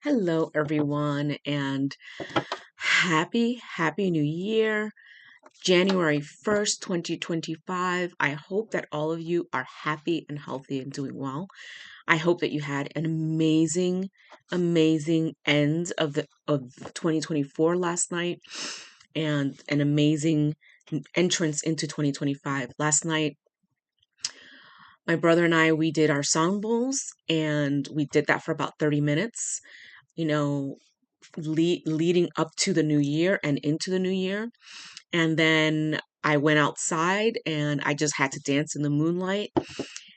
Hello, everyone, and happy New Year, January 1st, 2025. I hope that all of you are happy and healthy and doing well. I hope that you had an amazing end of 2024 last night and an amazing entrance into 2025. Last night, my brother and I, we did our song bowls, and we did that for about 30 minutes. You know, leading up to the new year and into the new year. And then I went outside and I just had to dance in the moonlight,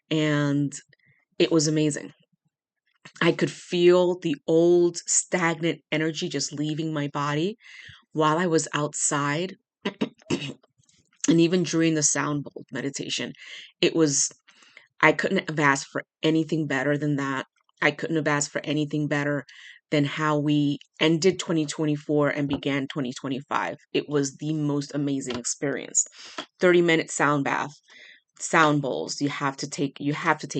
and it was amazing. I could feel the old stagnant energy just leaving my body while I was outside. And even during the sound bowl meditation, it was, I couldn't have asked for anything better than that. I couldn't have asked for anything better than how we ended 2024 and began 2025. It was the most amazing experience. 30-minute sound bath, sound bowls. You have to take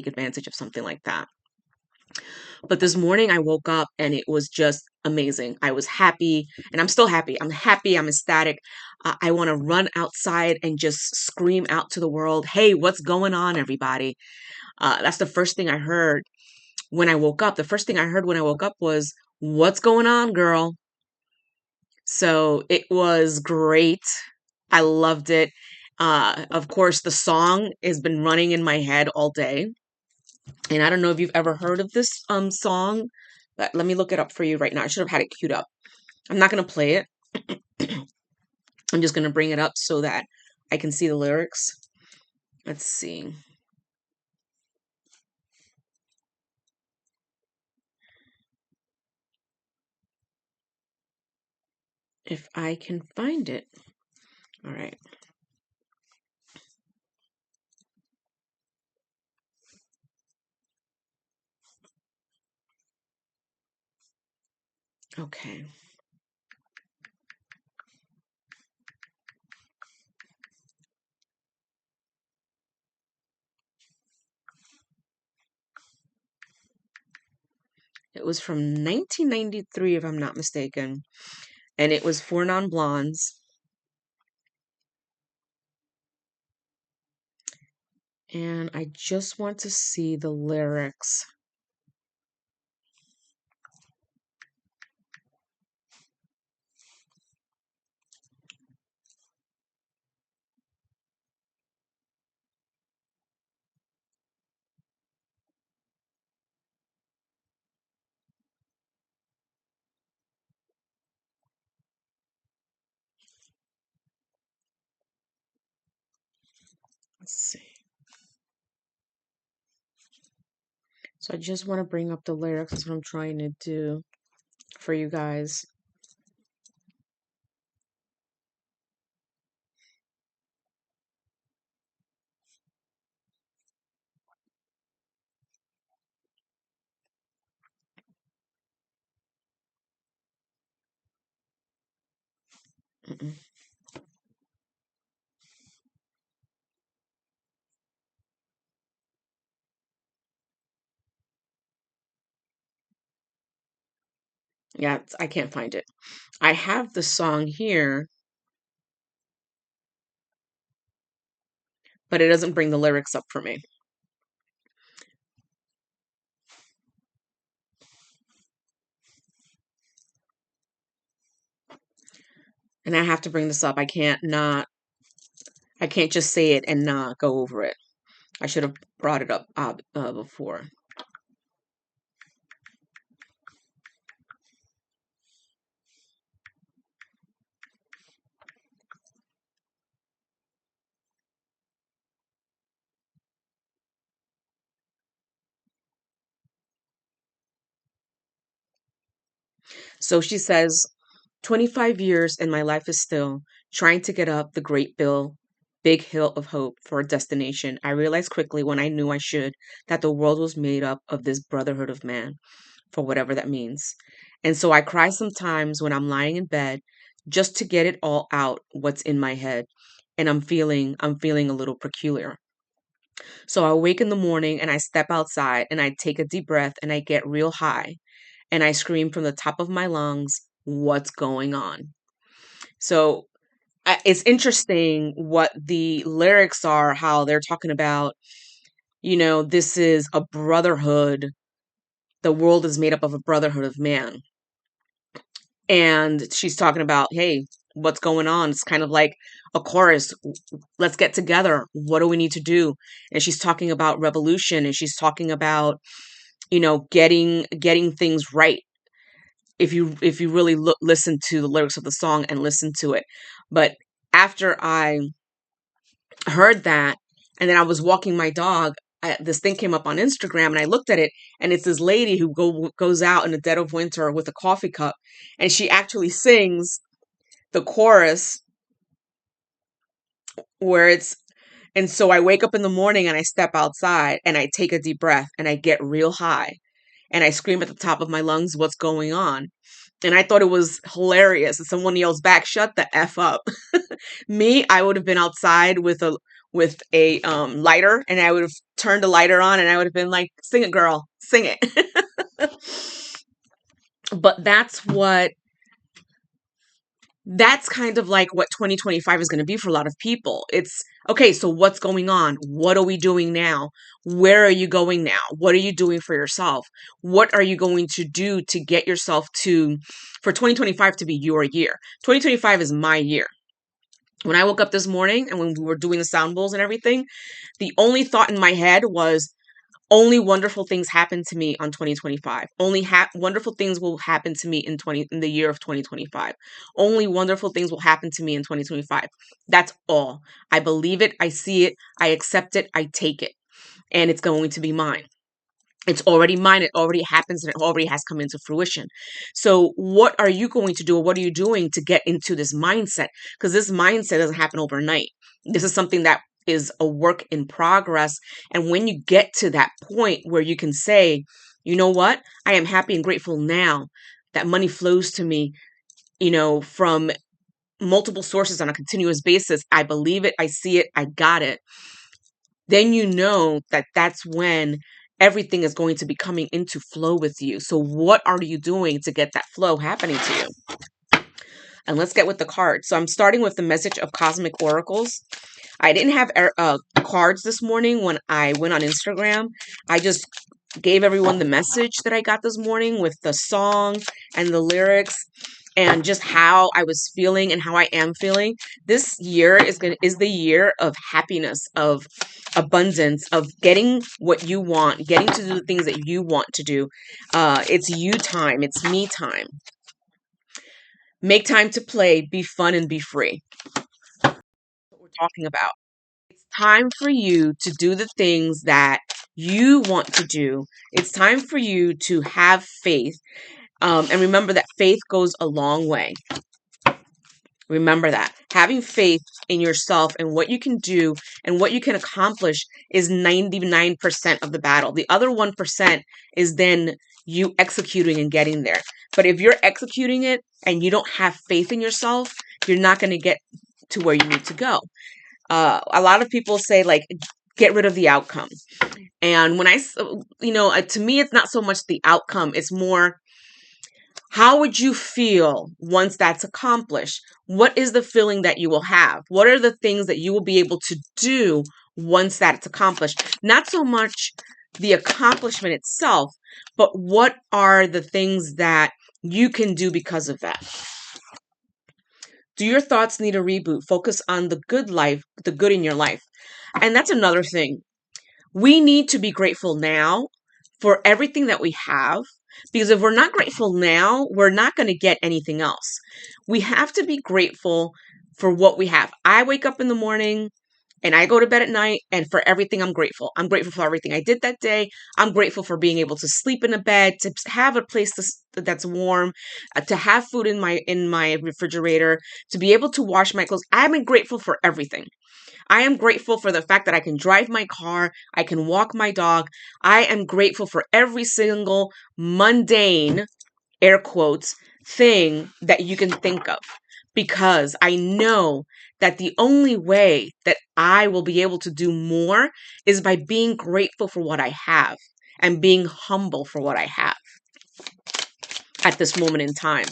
advantage of something like that. But this morning I woke up and it was just amazing. I was happy, and I'm still happy. I'm happy. I'm ecstatic. I want to run outside and just scream out to the world, "Hey, what's going on, everybody?" That's the first thing I heard when I woke up. The first thing I heard when I woke up was, "What's going on, girl?" So it was great. I loved it. Of course, the song has been running in my head all day. And I don't know if you've ever heard of this song, but let me look it up for you right now. I should have had it queued up. I'm not going to play it. I'm just going to bring it up so that I can see the lyrics. Let's see. If I can find it. All right. Okay. It was from 1993, if I'm not mistaken. And it was for non-blondes. And I just want to see the lyrics. Let's see. So I just want to bring up the lyrics. That's what I'm trying to do for you guys. Mm-mm. Yeah, I can't find it. I have the song here, but it doesn't bring the lyrics up for me. And I have to bring this up. I can't just say it and not go over it. I should have brought it up before. So she says, 25 years and my life is still trying to get up the big hill of hope for a destination. I realized quickly when I knew I should that the world was made up of this brotherhood of man, for whatever that means. And so I cry sometimes when I'm lying in bed just to get it all out what's in my head. And I'm feeling a little peculiar. So I wake in the morning and I step outside and I take a deep breath and I get real high. and I scream from the top of my lungs, what's going on? So it's interesting what the lyrics are, how they're talking about, this is a brotherhood. The world is made up of a brotherhood of man. And she's talking about, hey, what's going on? It's kind of like a chorus. Let's get together. What do we need to do? And she's talking about revolution, and she's talking about, getting things right. If you really listen to the lyrics of the song and listen to it. But after I heard that, and then I was walking my dog, this thing came up on Instagram, and I looked at it, and it's this lady who goes out in the dead of winter with a coffee cup, and she actually sings the chorus where it's, and so I wake up in the morning and I step outside and I take a deep breath and I get real high and I scream at the top of my lungs, what's going on? And I thought it was hilarious. And someone yells back, shut the F up. Me, I would have been outside with a lighter, and I would have turned the lighter on and I would have been like, sing it, girl, sing it. But that's kind of like what 2025 is going to be for a lot of people. It's okay. So what's going on? What are we doing now? Where are you going now? What are you doing for yourself? What are you going to do to get yourself for 2025 to be your year? 2025 is my year. When I woke up this morning and when we were doing the sound bowls and everything, the only thought in my head was, only wonderful things happen to me on 2025. Only wonderful things will happen to me in the year of 2025. Only wonderful things will happen to me in 2025. That's all. I believe it. I see it. I accept it. I take it. And it's going to be mine. It's already mine. It already happens, and it already has come into fruition. So what are you going to do, or what are you doing to get into this mindset? Because this mindset doesn't happen overnight. This is something that is a work in progress. And when you get to that point where you can say, you know what? I am happy and grateful now that money flows to me, from multiple sources on a continuous basis. I believe it. I see it. I got it. Then you know that that's when everything is going to be coming into flow with you. So what are you doing to get that flow happening to you? And let's get with the cards. So I'm starting with the message of Cosmic Oracles. I didn't have cards this morning when I went on Instagram. I just gave everyone the message that I got this morning with the song and the lyrics and just how I was feeling and how I am feeling. This year is the year of happiness, of abundance, of getting what you want, getting to do the things that you want to do. It's you time. It's me time. Make time to play, be fun, and be free. That's what we're talking about. It's time for you to do the things that you want to do. It's time for you to have faith. And remember that faith goes a long way. Remember that. Having faith in yourself and what you can do and what you can accomplish is 99% of the battle. The other 1% is then you executing and getting there. But if you're executing it and you don't have faith in yourself, you're not going to get to where you need to go. A lot of people say, like, get rid of the outcome. And when to me, it's not so much the outcome. It's more, how would you feel once that's accomplished? What is the feeling that you will have? What are the things that you will be able to do once that's accomplished? Not so much the accomplishment itself, but what are the things that you can do because of that? Do your thoughts need a reboot? Focus on the good in your life. And that's another thing. We need to be grateful now for everything that we have, because if we're not grateful now, we're not going to get anything else. We have to be grateful for what we have. I wake up in the morning and I go to bed at night, and for everything, I'm grateful. I'm grateful for everything I did that day. I'm grateful for being able to sleep in a bed, to have a place that's warm, to have food in my refrigerator, to be able to wash my clothes. I'm grateful for everything. I am grateful for the fact that I can drive my car, I can walk my dog. I am grateful for every single mundane, air quotes, thing that you can think of, because I know that the only way that I will be able to do more is by being grateful for what I have and being humble for what I have. at this moment in time.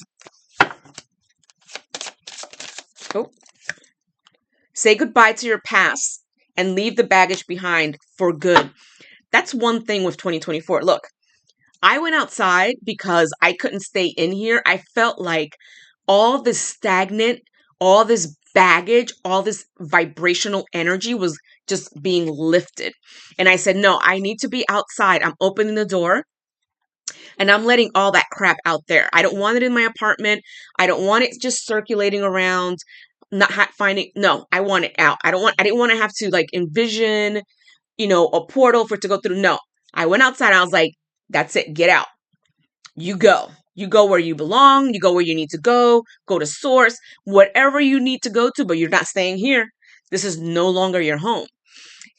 Oh. Say goodbye to your past and leave the baggage behind for good. That's one thing with 2024. Look, I went outside because I couldn't stay in here. I felt like all this stagnant, all this baggage, all this vibrational energy was just being lifted. And I said, no, I need to be outside. I'm opening the door and I'm letting all that crap out there. I don't want it in my apartment. I don't want it just circulating around, not finding. No, I want it out. I didn't want to have to like envision, a portal for it to go through. No, I went outside. I was like, that's it. Get out. You go. You go where you belong. You go where you need to go. Go to source, whatever you need to go to, but you're not staying here. This is no longer your home.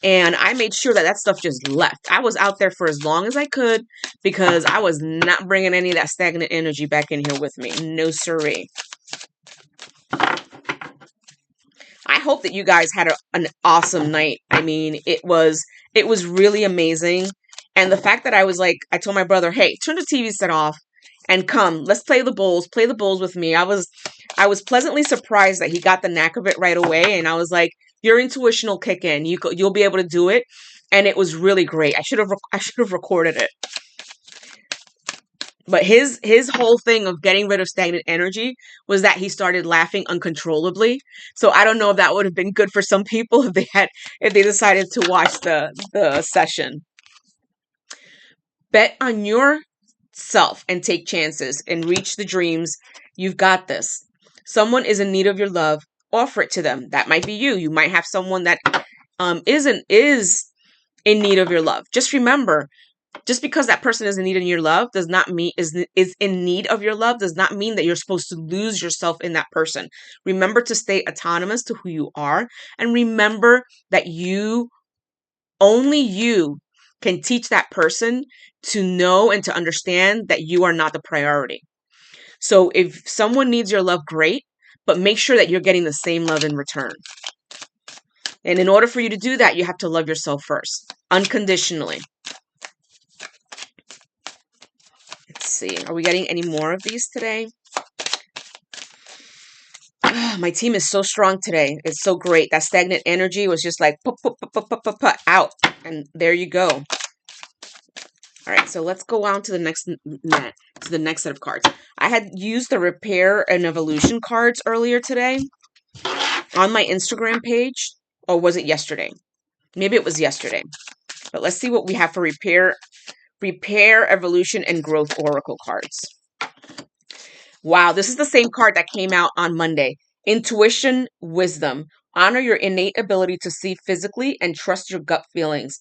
And I made sure that that stuff just left. I was out there for as long as I could because I was not bringing any of that stagnant energy back in here with me. No siree. I hope that you guys had an awesome night. I mean, it was really amazing. And the fact that I was like, I told my brother, hey, turn the TV set off and come, let's play the bowls with me. I was pleasantly surprised that he got the knack of it right away. And I was like, your intuition will kick in. You'll be able to do it. And it was really great. I should have recorded it. But his whole thing of getting rid of stagnant energy was that he started laughing uncontrollably. So I don't know if that would have been good for some people if they decided to watch the session. Bet on yourself and take chances and reach the dreams. You've got this. Someone is in need of your love. Offer it to them. That might be you. You might have someone that is in need of your love. Just remember, just because that person is in need of your love does not mean is in need of your love does not mean that you're supposed to lose yourself in that person. Remember to stay autonomous to who you are, and remember that only you can teach that person to know and to understand that you are not the priority. So if someone needs your love, great, but make sure that you're getting the same love in return. And in order for you to do that, you have to love yourself first, unconditionally. Let's see. Are we getting any more of these today? My team is so strong today. It's so great. That stagnant energy was just like out. And there you go. All right, so let's go on to the next set of cards. I had used the Repair and Evolution cards earlier today on my Instagram page. Or was it yesterday? Maybe it was yesterday. But let's see what we have for Repair, Evolution, and Growth Oracle cards. Wow, this is the same card that came out on Monday. Intuition, wisdom. Honor your innate ability to see physically and trust your gut feelings.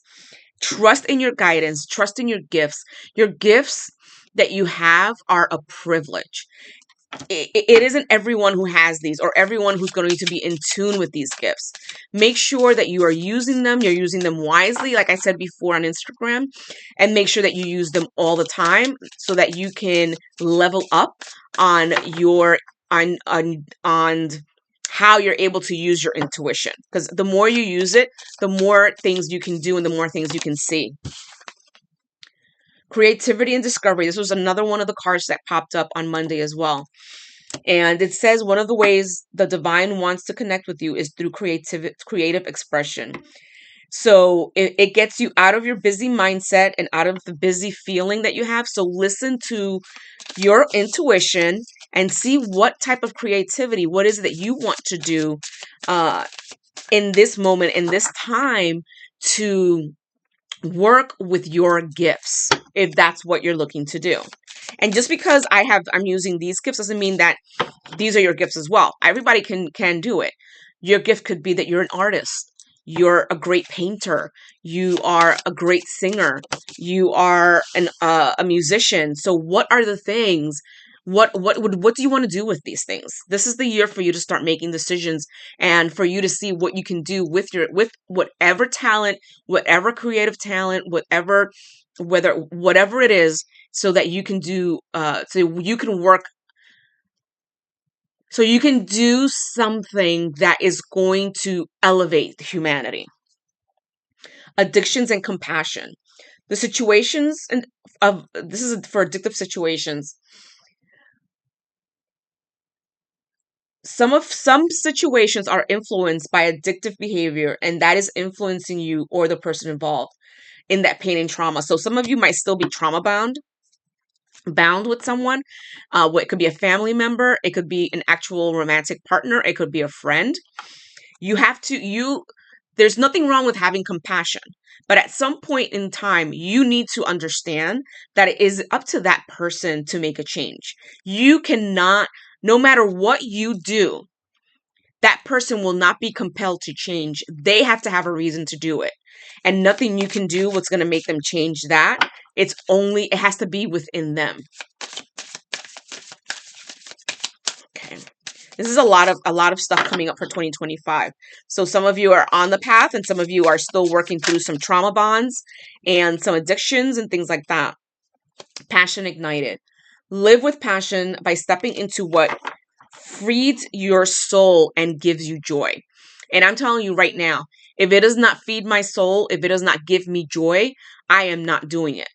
Trust in your guidance. Trust in your gifts. Your gifts that you have are a privilege. It isn't everyone who has these or everyone who's going to be in tune with these gifts. Make sure that you are using them. You're using them wisely, like I said before on Instagram, and make sure that you use them all the time so that you can level up on your on how you're able to use your intuition. Because the more you use it, the more things you can do and the more things you can see. Creativity and discovery. This was another one of the cards that popped up on Monday as well. And it says one of the ways the divine wants to connect with you is through creative expression. So it gets you out of your busy mindset and out of the busy feeling that you have. So listen to your intuition and see what type of creativity, what is it that you want to do in this moment, in this time, to work with your gifts, if that's what you're looking to do. And just because I'm using these gifts doesn't mean that these are your gifts as well. Everybody can do it. Your gift could be that you're an artist. You're a great painter. You are a great singer. You are a musician. So what are the things? What do you want to do with these things? This is the year for you to start making decisions and for you to see what you can do with whatever talent, whatever creative talent, whatever it is, so that you can do so you can work, so you can do something that is going to elevate humanity. Addictions and compassion. The situations this is for addictive situations. some situations are influenced by addictive behavior, and that is influencing you or the person involved in that pain and trauma. So some of you might still be trauma bound with someone. It could be a family member, it could be an actual romantic partner, it could be a friend. There's nothing wrong with having compassion, but at some point in time, you need to understand that it is up to that person to make a change. You cannot, no matter what you do, that person will not be compelled to change. They have to have a reason to do it. And nothing you can do what's going to make them change that. It has to be within them. Okay. This is a lot of stuff coming up for 2025. So some of you are on the path and some of you are still working through some trauma bonds and some addictions and things like that. Passion ignited. Live with passion by stepping into what feeds your soul and gives you joy. And I'm telling you right now, if it does not feed my soul, if it does not give me joy, I am not doing it.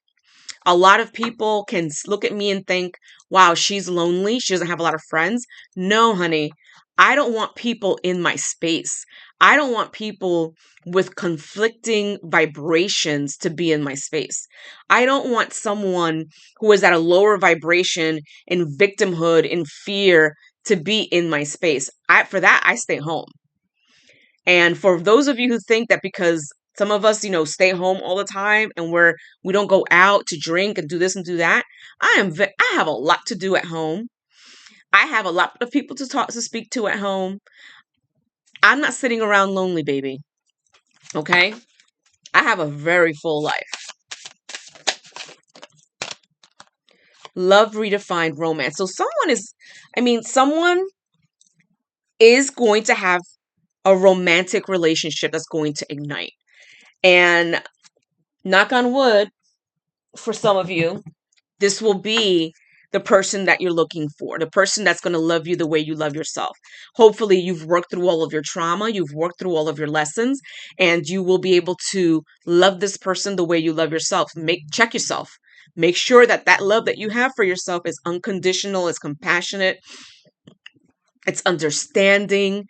A lot of people can look at me and think, wow, she's lonely. She doesn't have a lot of friends. No, honey, I don't want people in my space. I don't want people with conflicting vibrations to be in my space. I don't want someone who is at a lower vibration in victimhood, in fear, to be in my space. For that, I stay home. And for those of you who think that because some of us, stay home all the time and we don't go out to drink and do this and do that, I have a lot to do at home. I have a lot of people to speak to at home. I'm not sitting around lonely, baby. Okay? I have a very full life. Love redefined romance. So someone is going to have a romantic relationship that's going to ignite. And knock on wood, for some of you, this will be the person that you're looking for, the person that's going to love you the way you love yourself. Hopefully, you've worked through all of your trauma, you've worked through all of your lessons, and you will be able to love this person the way you love yourself. Check yourself. Make sure that love that you have for yourself is unconditional, it's compassionate, it's understanding,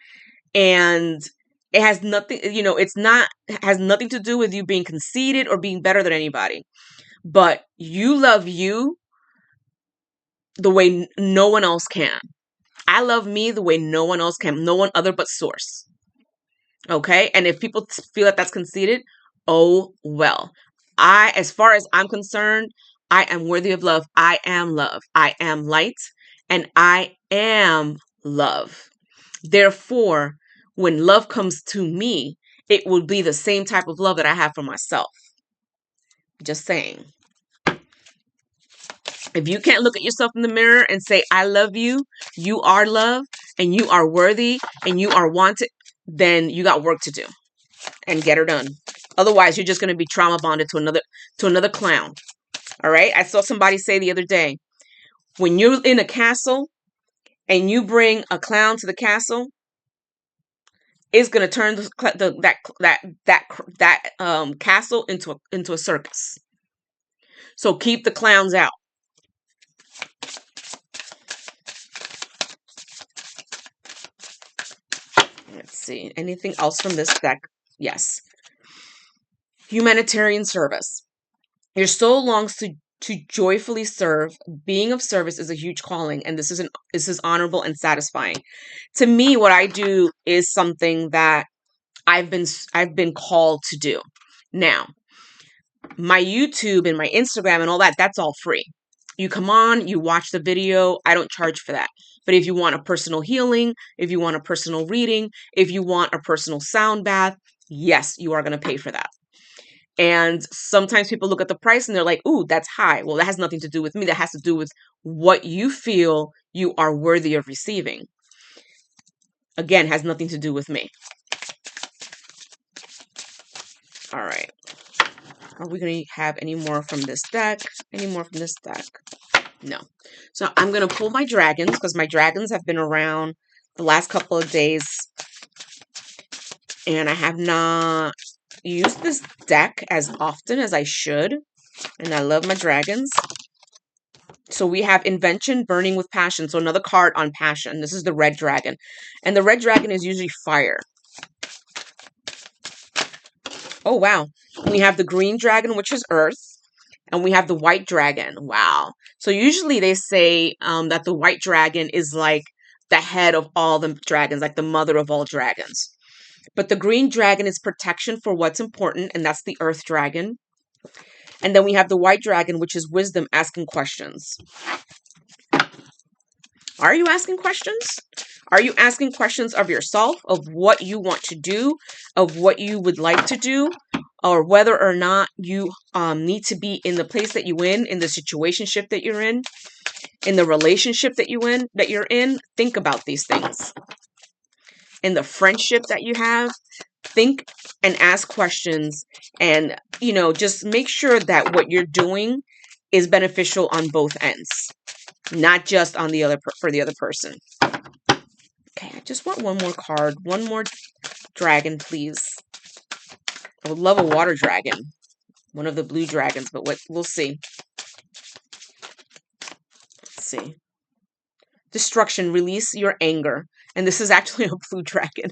and it has nothing, has nothing to do with you being conceited or being better than anybody. But you love you the way no one else can. I love me the way no one else can. No one other but source. Okay? And if people feel that that's conceited, oh well. As far as I'm concerned, I am worthy of love. I am love. I am light. And I am love. Therefore, when love comes to me, it will be the same type of love that I have for myself. Just saying. If you can't look at yourself in the mirror and say, I love you, you are love, and you are worthy, and you are wanted, then you got work to do and get her done. Otherwise, you're just going to be trauma bonded to another clown. All right? I saw somebody say the other day, when you're in a castle and you bring a clown to the castle, it's going to turn that castle into a circus. So keep the clowns out. Let's see. Anything else from this deck? Yes. Humanitarian service. Your soul longs to joyfully serve. Being of service is a huge calling, and this is honorable and satisfying. To me, what I do is something that I've been called to do. Now, my YouTube and my Instagram and all that's all free. You come on, you watch the video. I don't charge for that. But if you want a personal healing, if you want a personal reading, if you want a personal sound bath, yes, you are going to pay for that. And sometimes people look at the price and they're like, ooh, that's high. Well, that has nothing to do with me. That has to do with what you feel you are worthy of receiving. Again, has nothing to do with me. All right. Are we going to have any more from this deck? Any more from this deck? No. So I'm going to pull my dragons because my dragons have been around the last couple of days. And I have not used this deck as often as I should. And I love my dragons. So we have invention, burning with passion. So another card on passion. This is the red dragon. And the red dragon is usually fire. Oh, wow. We have the green dragon, which is earth. And we have the white dragon. Wow. So usually they say that the white dragon is like the head of all the dragons, like the mother of all dragons. But the green dragon is protection for what's important, and that's the earth dragon. And then we have the white dragon, which is wisdom, asking questions. Are you asking questions? Are you asking questions of yourself, of what you want to do, of what you would like to do, or whether or not you need to be in the place that you're in the situationship that you're in the relationship that you're in? Think about these things. In the friendship that you have, think and ask questions, and just make sure that what you're doing is beneficial on both ends, not just on the other for the other person. Okay, I just want one more card, one more dragon, please. I would love a water dragon, one of the blue dragons, but we'll see. Let's see. Destruction, release your anger. And this is actually a blue dragon.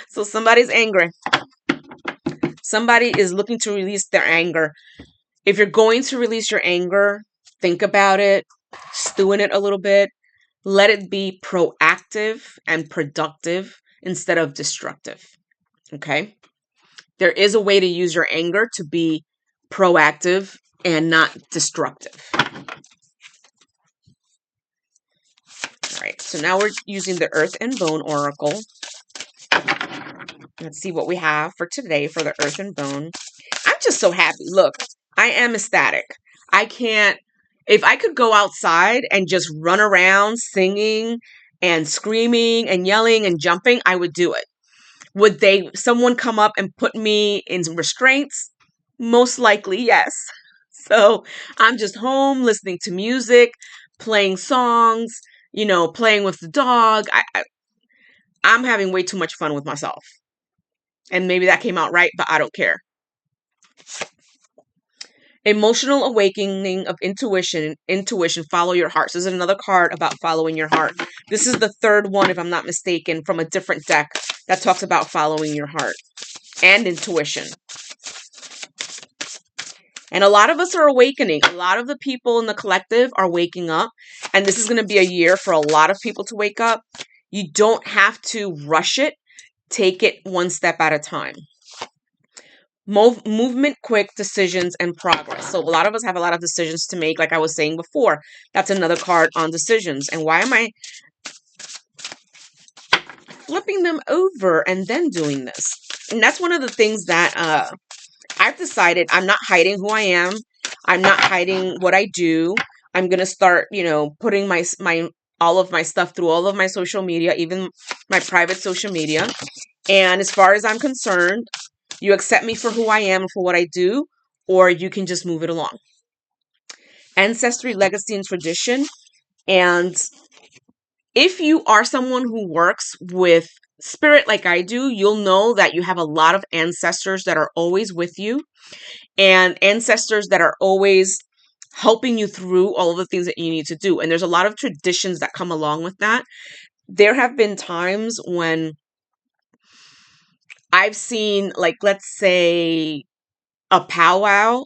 So somebody's angry. Somebody is looking to release their anger. If you're going to release your anger, think about it, stew in it a little bit. Let it be proactive and productive instead of destructive. Okay? There is a way to use your anger to be proactive and not destructive. All right, so now we're using the Earth and Bone Oracle. Let's see what we have for today for the Earth and Bone. I'm just so happy. Look, I am ecstatic. If I could go outside and just run around singing and screaming and yelling and jumping, I would do it. Would someone come up and put me in restraints? Most likely, yes. So I'm just home listening to music, playing songs, playing with the dog. I'm having way too much fun with myself. And maybe that came out right, but I don't care. Emotional awakening of intuition, follow your heart. So this is another card about following your heart. This is the third one, if I'm not mistaken, from a different deck that talks about following your heart and intuition. And a lot of us are awakening. A lot of the people in the collective are waking up. And this is going to be a year for a lot of people to wake up. You don't have to rush it. Take it one step at a time. Movement, quick decisions, and progress. So a lot of us have a lot of decisions to make, like I was saying before. That's another card on decisions. And why am I flipping them over and then doing this? And that's one of the things that I've decided. I'm not hiding who I am. I'm not hiding what I do. I'm going to start, putting my all of my stuff through all of my social media, even my private social media. And as far as I'm concerned, you accept me for who I am and for what I do, or you can just move it along. Ancestry, legacy, and tradition. And if you are someone who works with spirit like I do, you'll know that you have a lot of ancestors that are always with you, and ancestors that are always helping you through all of the things that you need to do. And there's a lot of traditions that come along with that. There have been times when I've seen, like, let's say a powwow,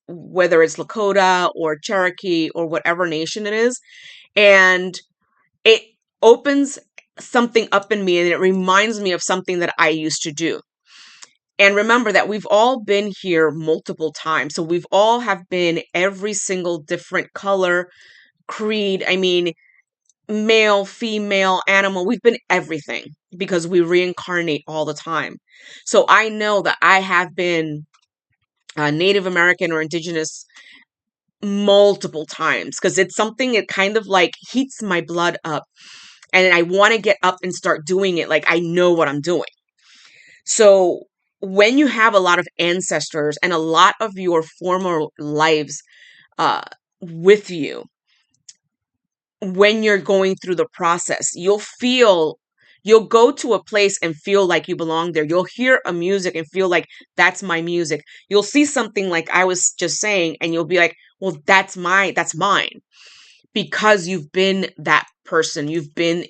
whether it's Lakota or Cherokee or whatever nation it is, and it opens something up in me and it reminds me of something that I used to do. And remember that we've all been here multiple times. So we've all have been every single different color, creed. I mean, male, female, animal. We've been everything because we reincarnate all the time. So I know that I have been Native American or indigenous multiple times because it's something, it kind of like heats my blood up. And I want to get up and start doing it. Like I know what I'm doing. So when you have a lot of ancestors and a lot of your former lives with you, when you're going through the process, you'll go to a place and feel like you belong there. You'll hear a music and feel like that's my music. You'll see something like I was just saying, and you'll be like, Well, that's mine. Because you've been that person. You've been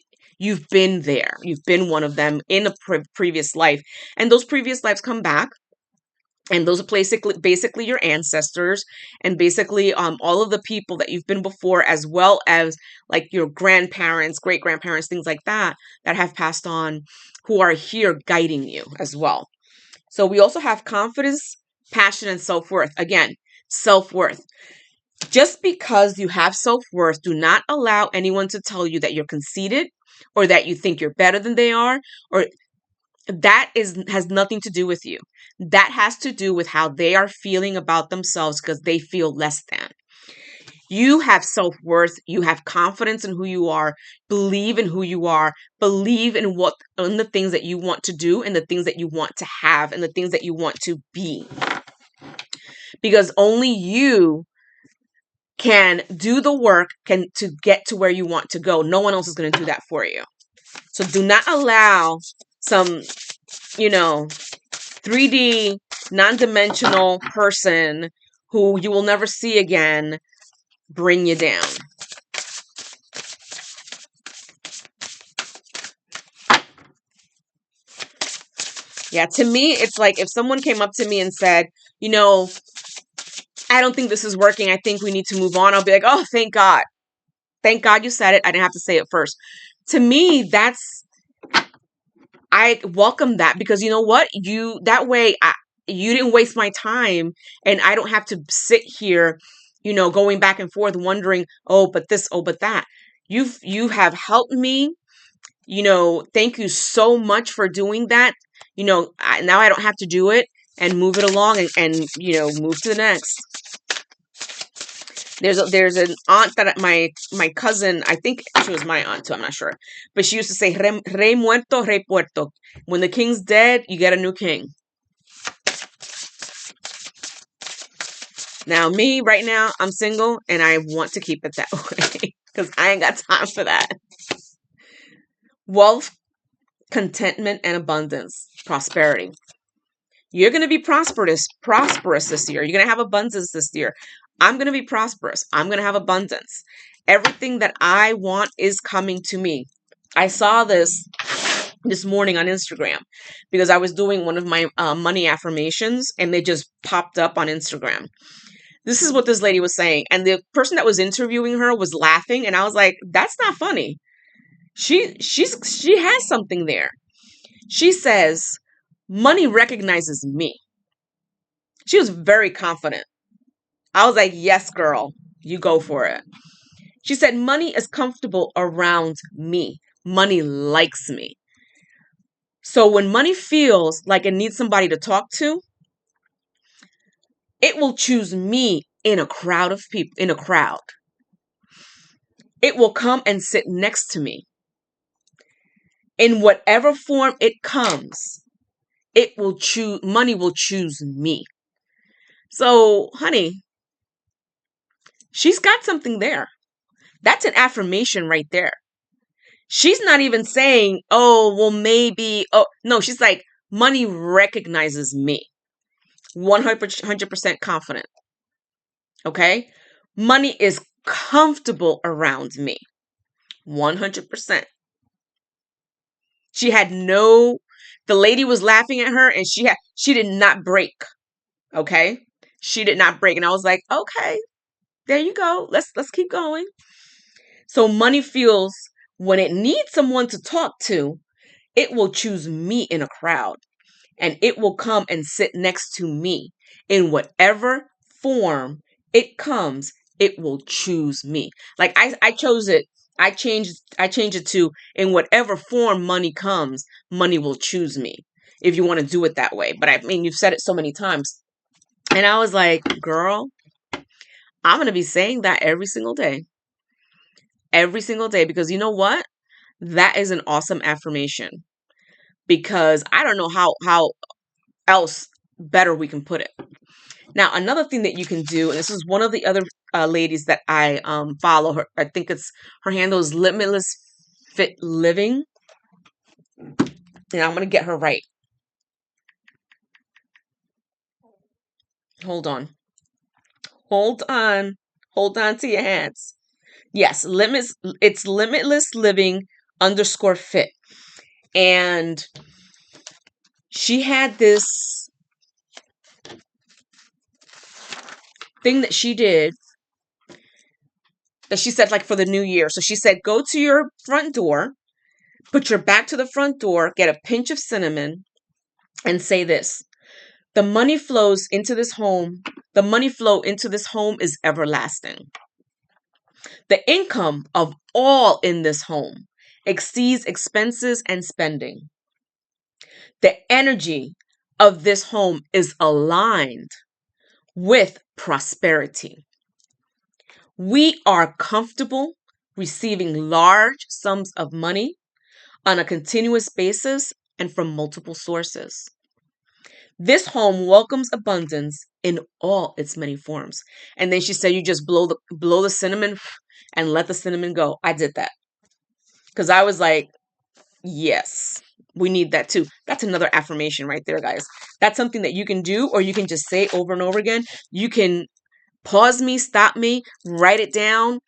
there. You've been one of them in a previous life. And those previous lives come back. And those are basically your ancestors, and basically all of the people that you've been before, as well as like your grandparents, great grandparents, things like that have passed on, who are here guiding you as well. So we also have confidence, passion, and self-worth. Again, self-worth. Just because you have self-worth, do not allow anyone to tell you that you're conceited, or that you think you're better than they are, or that has nothing to do with you. That has to do with how they are feeling about themselves, because they feel less than. You have self-worth. You have confidence in who you are. Believe in who you are. Believe in the things that you want to do, and the things that you want to have, and the things that you want to be. Because only you can do the work to get to where you want to go. No one else is going to do that for you. So do not allow some 3D non-dimensional person who you will never see again bring you down. Yeah, to me, it's like if someone came up to me and said, I don't think this is working. I think we need to move on. I'll be like, oh, thank God. Thank God you said it. I didn't have to say it first. To me, I welcome that, because you know what? That way, you didn't waste my time, and I don't have to sit here, going back and forth wondering, oh, but this, oh, but that. You have helped me. Thank you so much for doing that. Now I don't have to do it, and move it along, and move to the next. There's an aunt that my cousin, I think she was my aunt too, I'm not sure, but she used to say, rey muerto, rey puerto. When the king's dead, you get a new king. Now me, right now, I'm single, and I want to keep it that way, because I ain't got time for that. Wealth, contentment, and abundance, prosperity. You're going to be prosperous this year. You're going to have abundance this year. I'm going to be prosperous. I'm going to have abundance. Everything that I want is coming to me. I saw this morning on Instagram, because I was doing one of my money affirmations, and they just popped up on Instagram. This is what this lady was saying. And the person that was interviewing her was laughing. And I was like, that's not funny. She has something there. She says, money recognizes me. She was very confident. I was like, yes, girl, you go for it. She said, money is comfortable around me. Money likes me. So when money feels like it needs somebody to talk to, it will choose me in a crowd of people, It will come and sit next to me. In whatever form it comes, money will choose me. So, honey, she's got something there. That's an affirmation right there. She's not even saying, oh, well, maybe. Oh, no, she's like, money recognizes me. 100% confident. Okay? Money is comfortable around me. 100%. The lady was laughing at her, and she did not break. Okay? She did not break. And I was like, okay, there you go. Let's keep going. So money feels, when it needs someone to talk to, it will choose me in a crowd, and it will come and sit next to me. In whatever form it comes, it will choose me. Like I chose it. I changed it to, in whatever form money comes, money will choose me. If you want to do it that way. But I mean, you've said it so many times. And I was like, girl, I'm going to be saying that every single day. Every single day, because you know what? That is an awesome affirmation, because I don't know how else better we can put it. Now, another thing that you can do, and this is one of the other ladies that I follow, her. I think her handle is Limitless Fit Living. And I'm going to get her right. Hold on. Hold on. Hold on to your hands. Yes, it's limitless living underscore fit. And she had this thing that she did that she said, like, for the new year. So she said, go to your front door, put your back to the front door, get a pinch of cinnamon, and say this: the money flows into this home. The money flow into this home is everlasting. The income of all in this home exceeds expenses and spending. The energy of this home is aligned with prosperity. We are comfortable receiving large sums of money on a continuous basis and from multiple sources. This home welcomes abundance in all its many forms. And then she said, you just blow the cinnamon and let the cinnamon go. I did that because I was like, yes, we need that too. That's another affirmation right there, guys. That's something that you can do, or you can just say over and over again. You can pause me, stop me, write it down,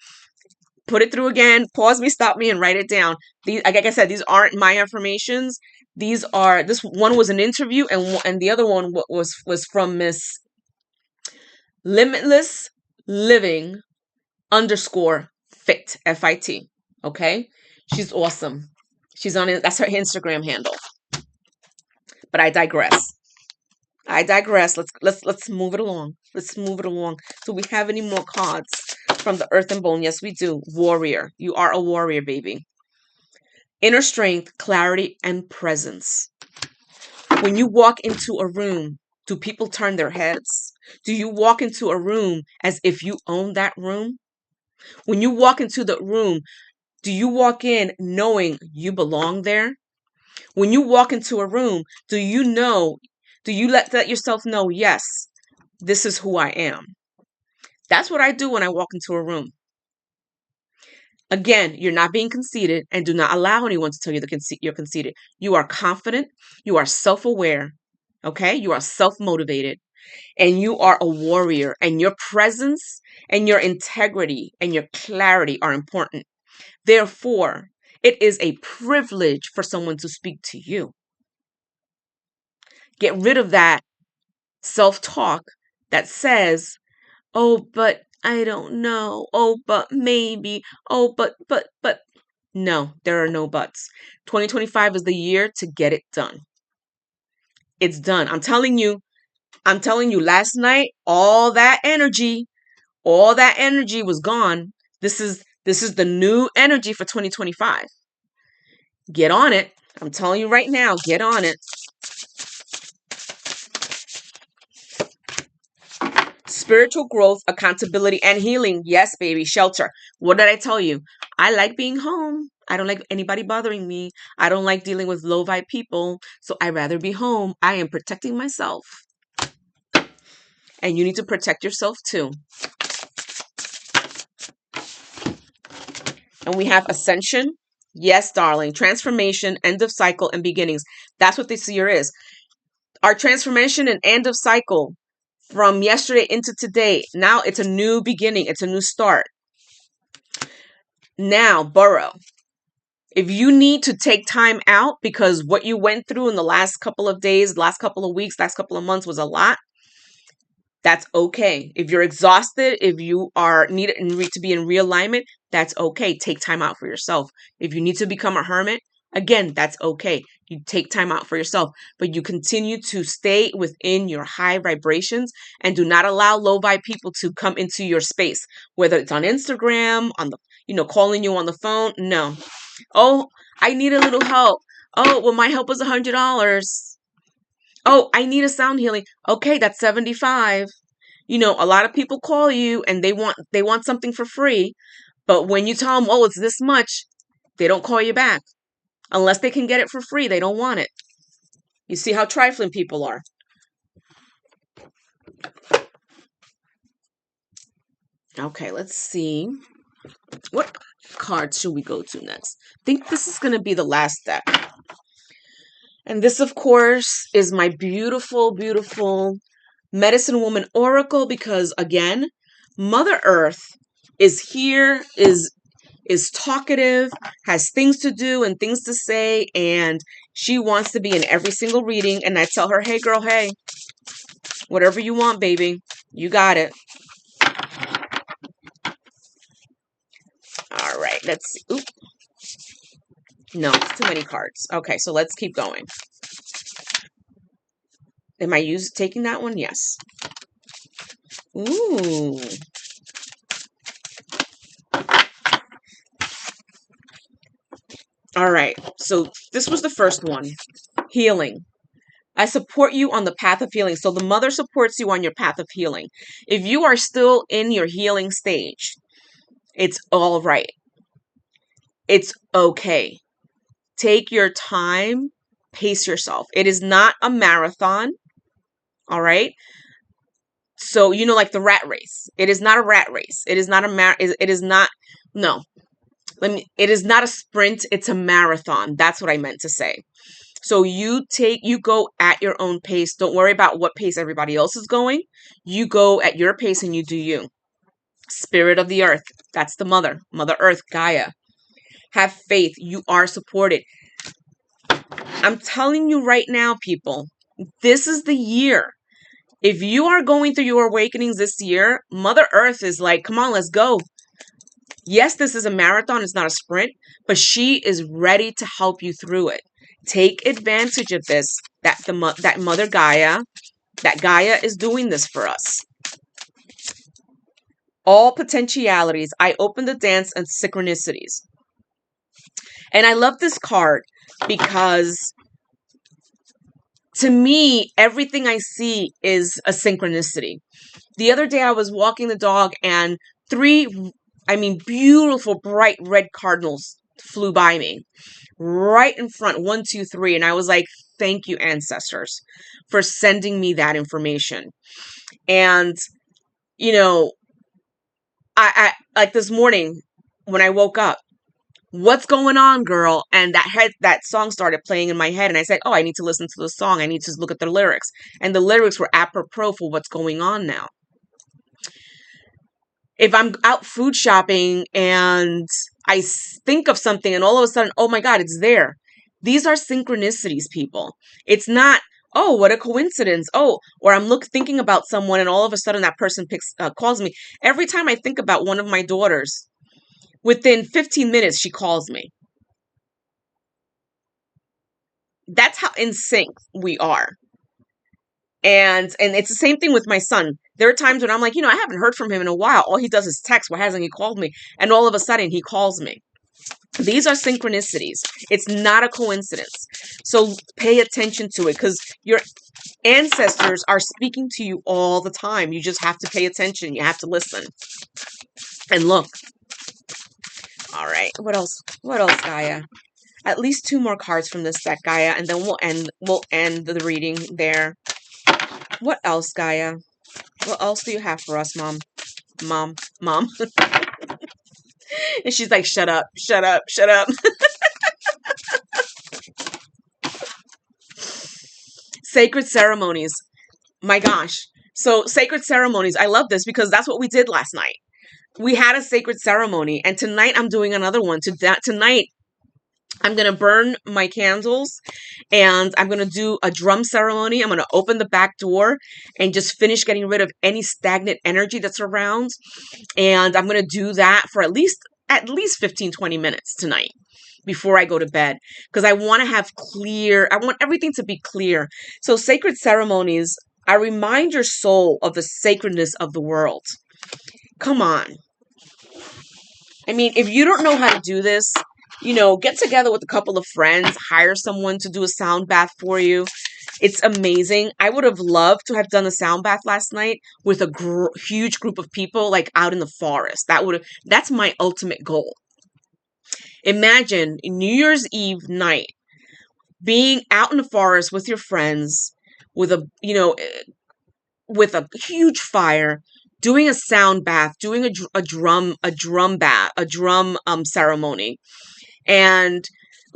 put it through again, pause me, stop me, and write it down. These, like I said, these aren't my affirmations. This one was an interview, and the other one was from Miss Limitless Living underscore fit, FIT. Okay, she's awesome. She's on it. That's her Instagram handle. But I digress. Let's move it along. Let's move it along. Do we have any more cards from the Earth and Bone? Yes, we do. Warrior. You are a warrior, baby. Inner strength, clarity, and presence. When you walk into a room, do people turn their heads? Do you walk into a room as if you own that room? When you walk into the room, do you walk in knowing you belong there? When you walk into a room, do you let yourself know, yes, this is who I am? That's what I do when I walk into a room. Again, you're not being conceited, and do not allow anyone to tell you you're conceited. You are confident. You are self-aware. Okay? You are self-motivated, and you are a warrior, and your presence and your integrity and your clarity are important. Therefore, it is a privilege for someone to speak to you. Get rid of that self-talk that says, oh, but I don't know. Oh, but maybe. Oh, but. No, there are no buts. 2025 is the year to get it done. It's done. I'm telling you, last night, all that energy was gone. This is the new energy for 2025. Get on it. I'm telling you right now, get on it. Spiritual growth, accountability, and healing. Yes, baby. Shelter. What did I tell you? I like being home. I don't like anybody bothering me. I don't like dealing with low vibe people. So I'd rather be home. I am protecting myself. And you need to protect yourself too. And we have ascension. Yes, darling. Transformation, end of cycle, and beginnings. That's what this year is. Our transformation and end of cycle from yesterday into today. Now it's a new beginning. It's a new start. Now, Burrow, if you need to take time out because what you went through in the last couple of days, last couple of weeks, last couple of months was a lot, that's okay. If you're exhausted, if you are needed to be in realignment, that's okay. Take time out for yourself. If you need to become a hermit, again, that's okay. You take time out for yourself, but you continue to stay within your high vibrations and do not allow low vibe people to come into your space, whether it's on Instagram, on the, calling you on the phone. No. Oh, I need a little help. Oh, well, my help was $100. Oh, I need a sound healing. Okay, that's $75. A lot of people call you and they want something for free, but when you tell them, oh, it's this much, they don't call you back. Unless they can get it for free, they don't want it. You see how trifling people are. Okay, let's see. What cards should we go to next? I think this is going to be the last deck. And this, of course, is my beautiful, beautiful Medicine Woman Oracle because, again, Mother Earth is here, is talkative, has things to do and things to say, and she wants to be in every single reading. And I tell her, hey girl, hey, whatever you want, baby, you got it. All right, let's see. Oop. No, it's too many cards. Okay, so let's keep going. Am I taking that one? Yes. Ooh. All right, so this was the first one. Healing. I support you on the path of healing. So the mother supports you on your path of healing. If you are still in your healing stage, it's all right. It's okay. Take your time, pace yourself. It is not a marathon, all right? So, like the rat race. It is not a rat race. It is not it is not, no. It is not a sprint, it's a marathon. That's what I meant to say. So you go at your own pace. Don't worry about what pace everybody else is going. You go at your pace and you do you. Spirit of the earth. That's the Mother Earth, Gaia. Have faith. You are supported. I'm telling you right now, people, this is the year. If you are going through your awakenings this year, Mother Earth is like, come on, let's go. Yes, this is a marathon. It's not a sprint, but she is ready to help you through it. Take advantage of this, that Mother Gaia, that Gaia is doing this for us. All potentialities. I open the dance and synchronicities. And I love this card because to me, everything I see is a synchronicity. The other day I was walking the dog and beautiful, bright red cardinals flew by me right in front, 1, 2, 3. And I was like, thank you, ancestors, for sending me that information. And, I like this morning when I woke up, what's going on, girl? And that song started playing in my head. And I said, oh, I need to listen to the song. I need to look at the lyrics. And the lyrics were apropos for what's going on now. If I'm out food shopping and I think of something and all of a sudden, oh my God, it's there. These are synchronicities, people. It's not, oh, what a coincidence. Oh, or I'm thinking about someone and all of a sudden that person calls me. Every time I think about one of my daughters, within 15 minutes, she calls me. That's how in sync we are. And it's the same thing with my son. There are times when I'm like, I haven't heard from him in a while. All he does is text. Why hasn't he called me? And all of a sudden he calls me. These are synchronicities. It's not a coincidence. So pay attention to it because your ancestors are speaking to you all the time. You just have to pay attention. You have to listen and look. All right. What else? What else, Gaia? At least 2 more cards from this deck, Gaia, and then we'll end the reading there. What else, Gaia? What else do you have for us, Mom? Mom. And she's like, shut up. Sacred ceremonies. My gosh. So sacred ceremonies. I love this because that's what we did last night. We had a sacred ceremony, and tonight I'm doing another one. Tonight, I'm going to burn my candles and I'm going to do a drum ceremony. I'm going to open the back door and just finish getting rid of any stagnant energy that's around. And I'm going to do that for at least 15, 20 minutes tonight before I go to bed because I want everything to be clear. So sacred ceremonies, I remind your soul of the sacredness of the world. Come on. I mean, if you don't know how to do this, get together with a couple of friends, hire someone to do a sound bath for you. It's amazing. I would have loved to have done a sound bath last night with a huge group of people, like out in the forest. That's my ultimate goal. Imagine New Year's Eve night, being out in the forest with your friends, with a huge fire, doing a sound bath, doing a drum ceremony. And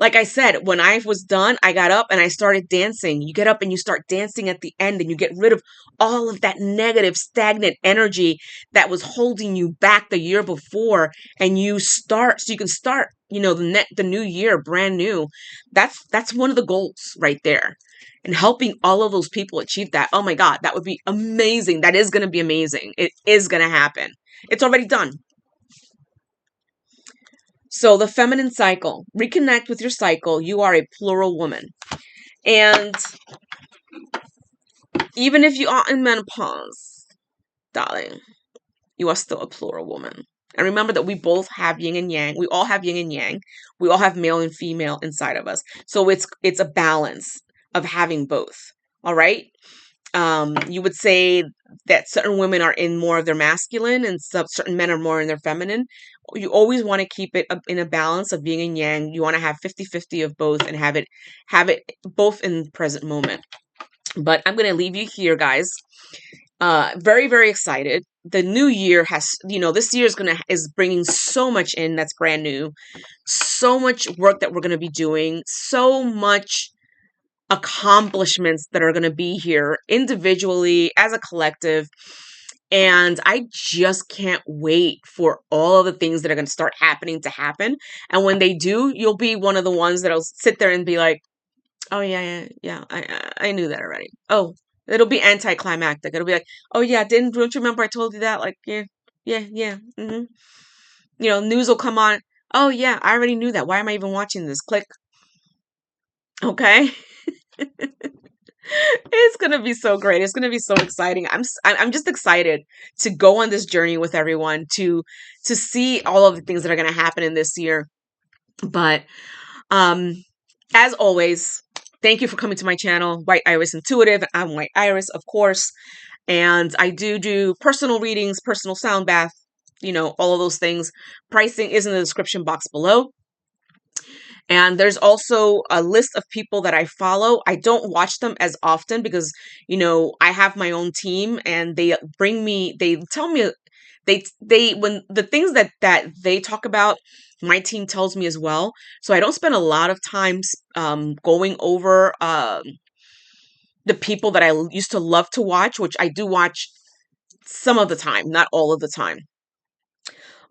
like I said, when I was done, I got up and I started dancing. You get up and you start dancing at the end and you get rid of all of that negative, stagnant energy that was holding you back the year before. And you start, so you can start, the new year brand new. That's one of the goals right there. And helping all of those people achieve that. Oh my God, that would be amazing. That is going to be amazing. It is going to happen. It's already done. So the feminine cycle, reconnect with your cycle. You are a plural woman. And even if you are in menopause, darling, you are still a plural woman. And remember that we both have yin and yang. We all have yin and yang. We all have male and female inside of us. So it's a balance of having both. All right. You would say that certain women are in more of their masculine and certain men are more in their feminine. You always want to keep it in a balance of being in yang. You want to have 50-50 of both and have it both in the present moment. But I'm going to leave you here, guys. Very, very excited. The new year has, this year is bringing so much in that's brand new. So much work that we're going to be doing. So much accomplishments that are going to be here individually as a collective. And I just can't wait for all of the things that are going to start happening to happen. And when they do, you'll be one of the ones that'll sit there and be like, oh yeah, I knew that already. Oh, it'll be anticlimactic. It'll be like, oh yeah, don't you remember I told you that? Like, yeah. Mm-hmm. News will come on. Oh yeah, I already knew that. Why am I even watching this? Click. Okay. It's gonna be so great. It's gonna be so exciting. I'm just excited to go on this journey with everyone to see all of the things that are gonna happen in this year. But as always, thank you for coming to my channel, White Iris Intuitive. I'm White Iris, of course, and I do personal readings, personal sound bath, all of those things. Pricing is in the description box below. And there's also a list of people that I follow. I don't watch them as often because, I have my own team and they tell me, when the things that they talk about, my team tells me as well. So I don't spend a lot of time going over the people that I used to love to watch, which I do watch some of the time, not all of the time.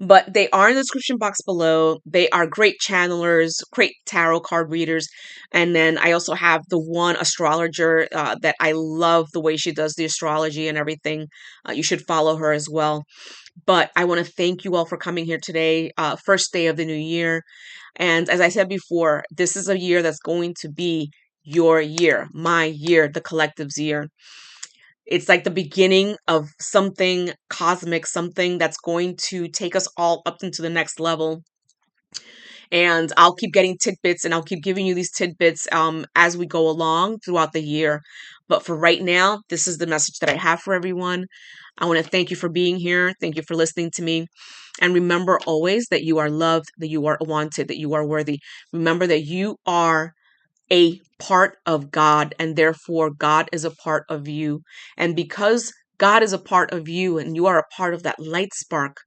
But they are in the description box below. They are great channelers, great tarot card readers. And then I also have the one astrologer that I love the way she does the astrology and everything. You should follow her as well. But I want to thank you all for coming here today, first day of the new year. And as I said before, this is a year that's going to be your year, my year, the collective's year. It's like the beginning of something cosmic, something that's going to take us all up into the next level. And I'll keep getting tidbits and I'll keep giving you these tidbits as we go along throughout the year. But for right now, this is the message that I have for everyone. I want to thank you for being here. Thank you for listening to me. And remember always that you are loved, that you are wanted, that you are worthy. Remember that you are a part of God, and therefore God is a part of you. And because God is a part of you and you are a part of that light spark,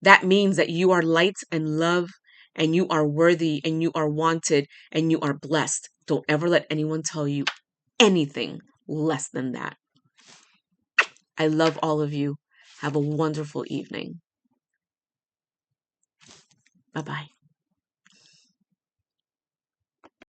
that means that you are light and love, and you are worthy, and you are wanted, and you are blessed. Don't ever let anyone tell you anything less than that. I love all of you. Have a wonderful evening. Bye-bye.